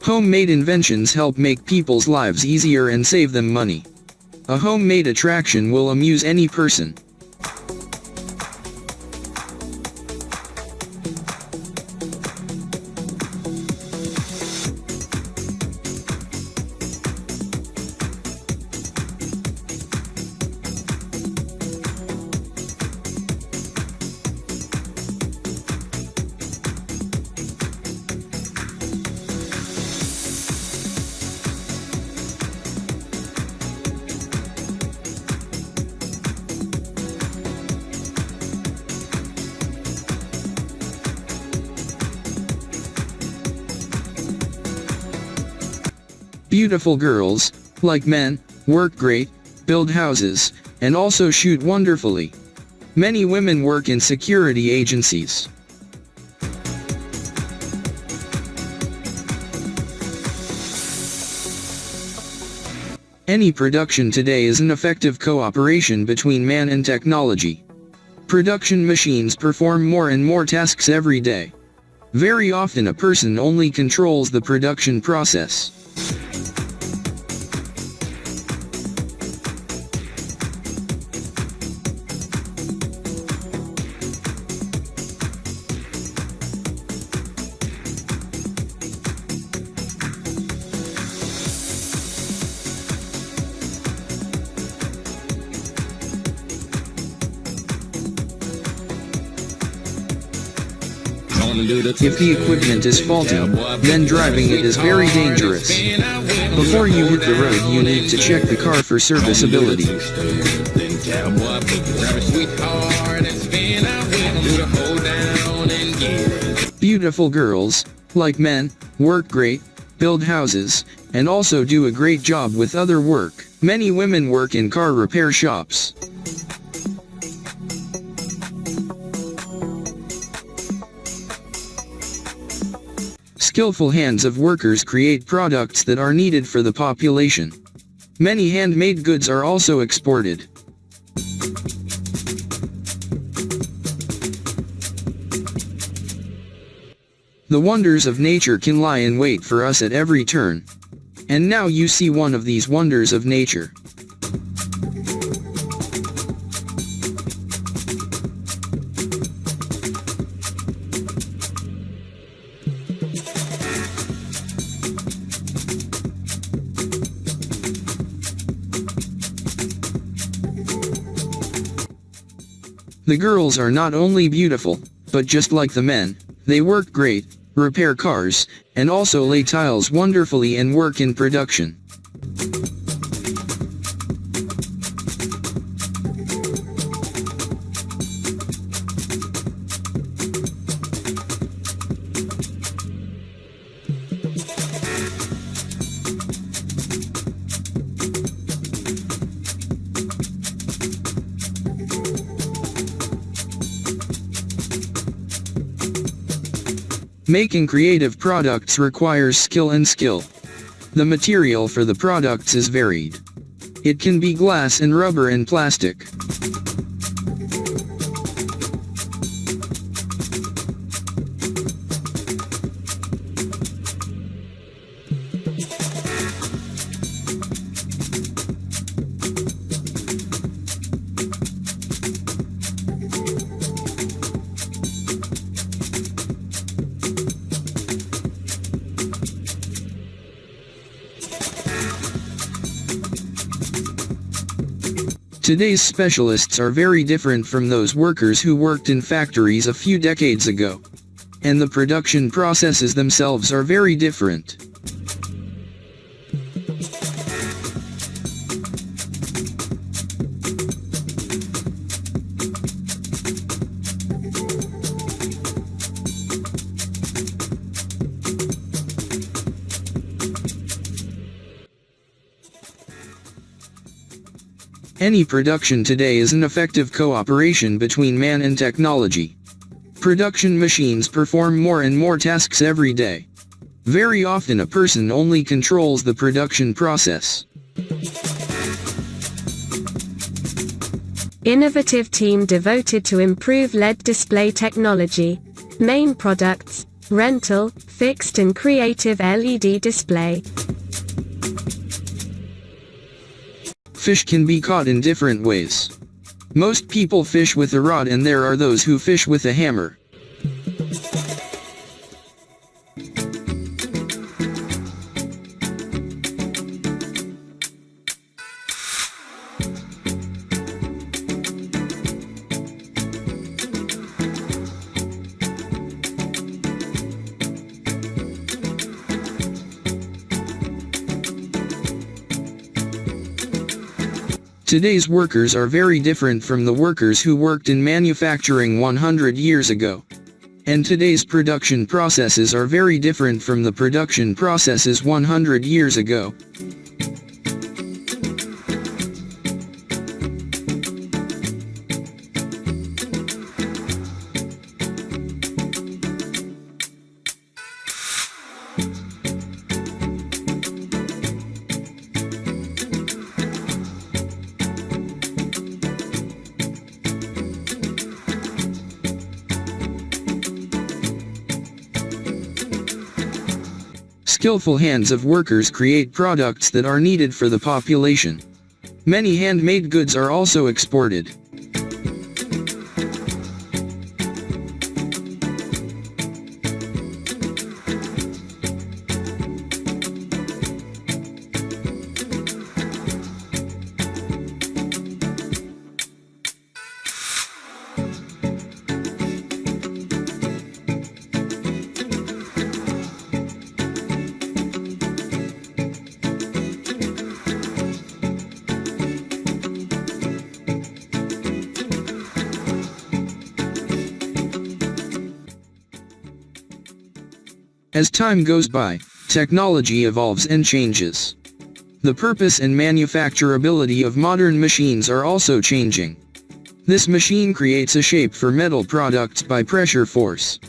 Homemade inventions help make people's lives easier and save them money. A homemade attraction will amuse any person. Beautiful girls, like men, work great, build houses, and also shoot wonderfully. Many women work in security agencies. Any production today is an effective cooperation between man and technology. Production machines perform more and more tasks every day. Very often a person only controls the production process. If the equipment is faulty, then driving it is very dangerous. Before you hit the road, you need to check the car for serviceability. Beautiful girls, like men, work great, build houses, and also do a great job with other work. Many women work in car repair shops. Skillful hands of workers create products that are needed for the population. Many handmade goods are also exported. The wonders of nature can lie in wait for us at every turn. And now you see one of these wonders of nature. The girls are not only beautiful, but just like the men, they work great, repair cars, and also lay tiles wonderfully and work in production. Making creative products requires skill and skill. The material for the products is varied. It can be glass and rubber and plastic. Today's specialists are very different from those workers who worked in factories a few decades ago. And the production processes themselves are very different. Any production today is an effective cooperation between man and technology. Production machines perform more and more tasks every day. Very often a person only controls the production process. Innovative team devoted to improve LED display technology. Main products: rental, fixed and creative LED display. Fish can be caught in different ways. Most people fish with a rod, and there are those who fish with a hammer. Today's workers are very different from the workers who worked in manufacturing 100 years ago. And today's production processes are very different from the production processes 100 years ago. Skillful hands of workers create products that are needed for the population. Many handmade goods are also exported. As time goes by, technology evolves and changes. The purpose and manufacturability of modern machines are also changing. This machine creates a shape for metal products by pressure force.